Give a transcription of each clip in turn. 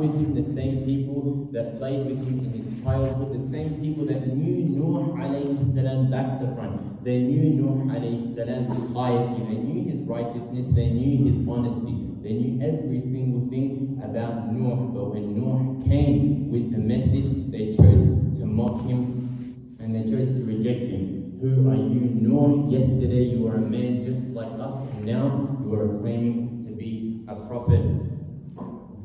with him, the same people that played with him in his childhood, the same people that knew Nuh alayhi salam back to front. They knew Nuh alayhi salam's piety, they knew his righteousness, they knew his honesty, they knew every single thing about Nuh. But when Nuh came with the message, they chose to mock him and they chose to reject him. Who are you, Nuh? Yesterday you were a man just like us, and now you are claiming to be a prophet.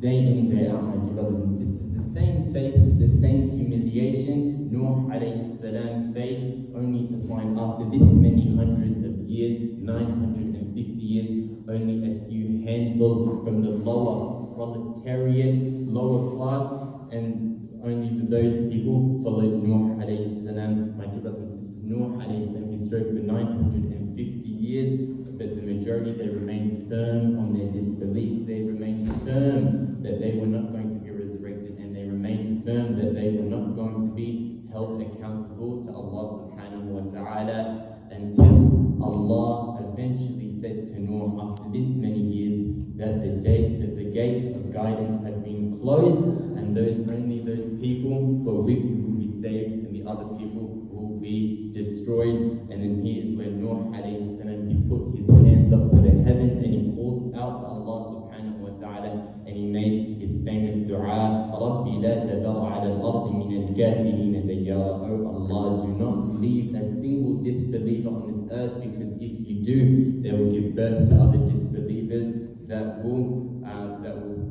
Day in, day out, my dear brothers and sisters, the same faces, the same humiliation Nuh alayhi salam faced, only to find after this many hundreds of years, 950 years, only a few handful from the lower proletariat, lower class, and only those people followed Nuh alayhi salam. My dear brothers and sisters, Nuh alayhi salam, he strove for 950 years, but the majority, they remained firm on their disbelief. They remained firm that they were not going to be resurrected, and they remained firm that they were not going to be held accountable to Allah subhanahu wa ta'ala, until Allah eventually said to Nuh after this many years that the gates of guidance had been closed, and only those people who are with you will be saved, and the other people will be destroyed. And then here is where Nuh alayhi salam, he put his hands up to the heavens and he called out to Allah subhanahu wa ta'ala, and he made his famous dua, Rabbi la tadar ala al-ardi min al-kafirina dayyara. Oh Allah, do not leave a single disbeliever on this earth, because if you do, they will give birth to other disbelievers that will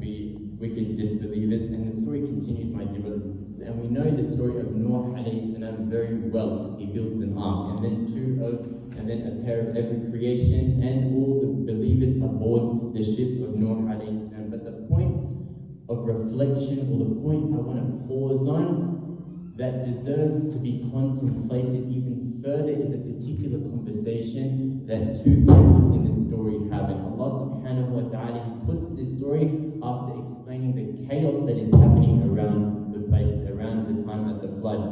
be wicked disbelievers. And the story continues, my dear brothers and sisters, and we know the story of Nuh alayhi salam very well. He builds an ark, and then a pair of every creation, and all the believers aboard the ship of Nuh alayhi salam. But the point of reflection, or the point I want to pause on, that deserves to be contemplated even further, is a particular conversation that two people in this story have. And Allah subhanahu wa ta'ala, he puts this story after explaining the chaos that is happening around the place, around the time of the flood,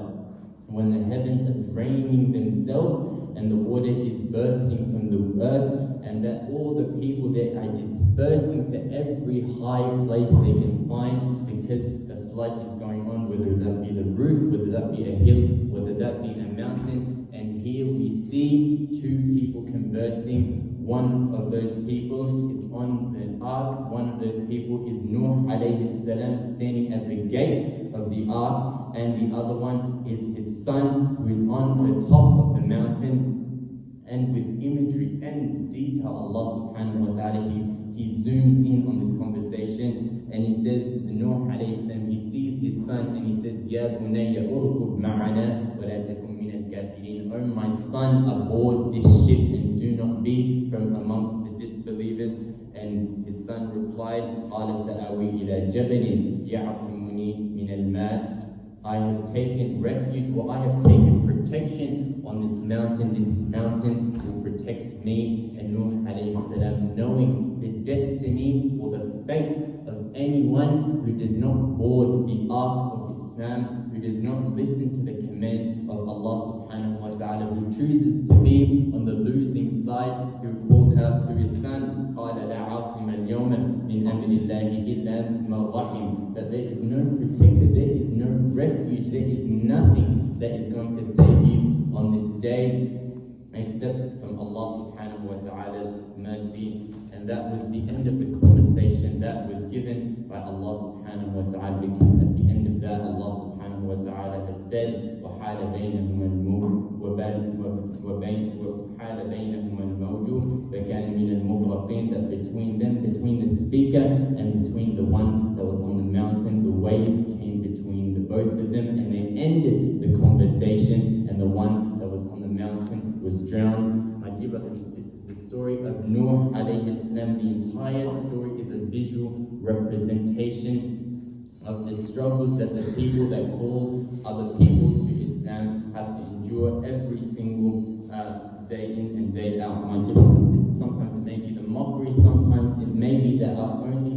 when the heavens are draining themselves and the water is bursting from the earth, and that all the people that are dispersing to every high place they can find, because the flood is going on, whether that be the roof, whether that be a hill, whether that be a mountain. And here we see two people conversing. One of those people is on the ark, one of those people is Nuh alayhi salam, standing at the gate of the ark, and the other one is his son, who is on the top of the mountain. And with imagery and detail, Allah subhanahu wa ta'ala, he zooms in on this conversation, and he says, Nuh alayhi salam, he sees his son, and he says, Ya bunayya urkub ma'ana wa la takum min al-kafirin. Oh my son, aboard this ship, and do not be from amongst the disbelievers. And his son replied, Qala sa'awi ila jabalin ya'asimuni min al-ma'. I have taken refuge, or I have taken protection on this mountain. This mountain will protect me. And Nuh alayhi salam, knowing the destiny or the fate of anyone who does not board the ark of Islam, who does not listen to the command of Allah subhanahu wa ta'ala, who chooses to be on the losing side, who called out to his son, قَالَ لَا عَاصِمَ الْيَوْمَ مِنْ أَمْرِ اللَّهِ إِلَّا مَنْ رَحِمَ, that there is no protector, there is no refuge, there is nothing that is going to save you on this day except from Allah subhanahu wa ta'ala's mercy. And that was the end of the conversation that was given by Allah subhanahu wa ta'ala, because at the end of that, Allah subhanahu wa ta'ala has said, وَحَالَ بَيْنَهُمَا الْمَوْجُ فَكَانَ مِنَ الْمُغْرَقِينَ, that between them, between the speaker and between the one that was on the mountain, the waves came between the both of them, and they ended the conversation, and the one that was on the mountain was drowned. My dear brothers and sisters, the story of Nuh alayhi salam, the entire story is a visual representation of the struggles that the people that call other people to Islam have to endure every single day in and day out. My dear brothers and sisters, sometimes it may be the mockery, sometimes it may be that our family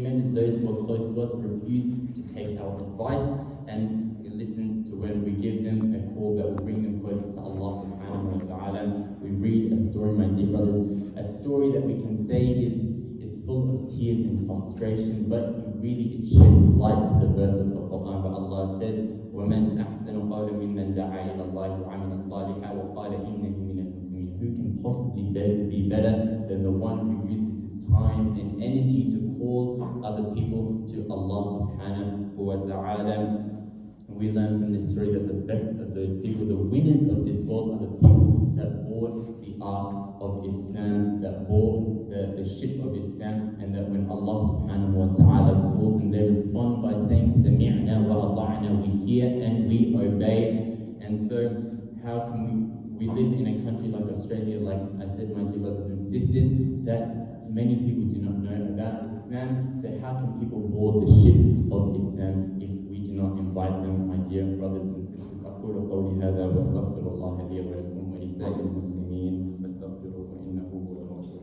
members, those who are close to us, refuse to take our advice and listen to when we give them a call that will bring them closer to Allah subhanahu wa ta'ala. We read a story, my dear brothers, a story that we can say is full of tears and frustration, but really it sheds light to the verse of the Quran where Allah says, وَمَنْ أَحْسَنُ قَوْلًا مِمَّنْ دَعَا إِلَى اللَّهِ وَعَمِلَ صَالِحًا وَقَالَ إِنَّنِي مِنَ الْمُسْلِمِينَ. Who can possibly be better than the one who uses his time and energy to call other people to Allah subhanahu wa ta'ala? We learn from this story that the best of those people, the winners of this world, are the people that board the ark of Islam, that board the ship of Islam, and that when Allah subhanahu wa ta'ala calls them, they respond by saying, Sami'na wa ata'na, we hear and we obey. And so, how can we live in a country like Australia, like I said, my dear brothers and sisters, that many people do not know about Islam. So how can people board the ship of Islam if we do not invite them, my dear brothers and sisters? أقول قولي هذا وأستغفر الله لي ولكم ولسائر المسلمين فاستغفروه إنه هو الغفور الرحيم.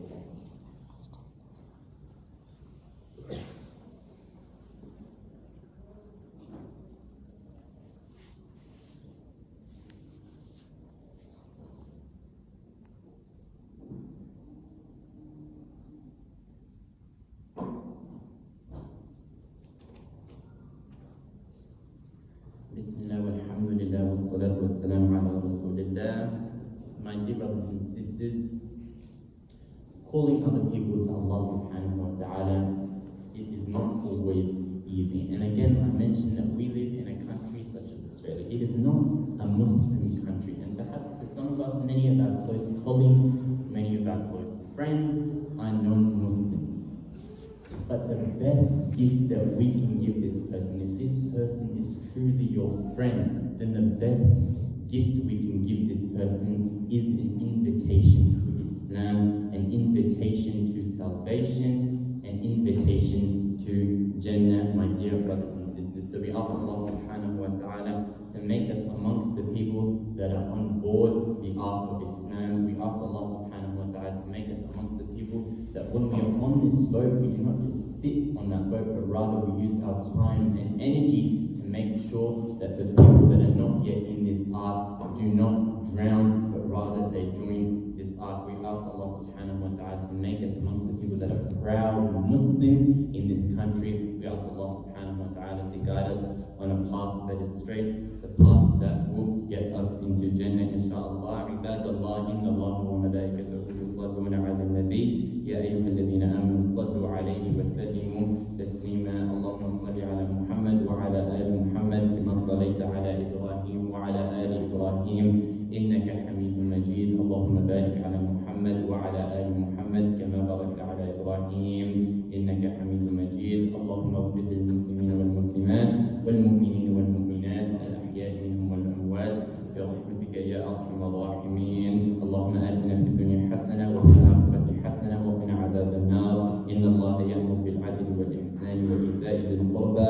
Bismillah walhamdulillah wassalatu wassalamu ala rasulillah. My dear brothers and sisters, calling other people to Allah subhanahu wa ta'ala, it is not always easy. And again, I mentioned that we live in a country such as Australia. It is not a Muslim country, and perhaps for some of us, many of our close colleagues, many of our close friends are non-Muslims. But the best gift that we can give this person, if this person is truly your friend, then the best gift we can give this person is an invitation to Islam, an invitation to salvation, an invitation to Jannah, my dear brothers and sisters. So we ask Allah subhanahu wa ta'ala to make us amongst the people that are on board the ark of Islam. We ask Allah subhanahu wa ta'ala to make us amongst the people that when we are on this boat, we do not just sit on that boat, but rather we use our time and energy to make sure that the people that are not yet in this ark do not drown, but rather they join this ark. We ask Allah subhanahu wa ta'ala to make us amongst the people that are proud Muslims in this country. We ask Allah subhanahu wa ta'ala to guide us on a path that is straight, the path that will get us into Jannah, inshaAllah. Ibadallah, inna Allah wa malaikatahu yusalluna ala nabi. يا أيها الذين آمنوا صلوا عليه وسلموا تسليما. اللهم صل على محمد وعلى آل محمد كما صليت على إبراهيم وعلى آل إبراهيم إنك حميد مجيد. اللهم بارك على محمد وعلى آل محمد كما باركت على إبراهيم إنك حميد مجيد. اللهم اغفر للمسلمين والمسلمات والمؤمنين والمؤمنات الأحياء منهم والأموات برحمتك يا أرحم الراحمين. اللهم آتنا في الدنيا حسنة وفي الآخرة حسنة وقنا عذاب النار. إن الله يأمر بالعدل والإحسان وإيتاء ذي القربى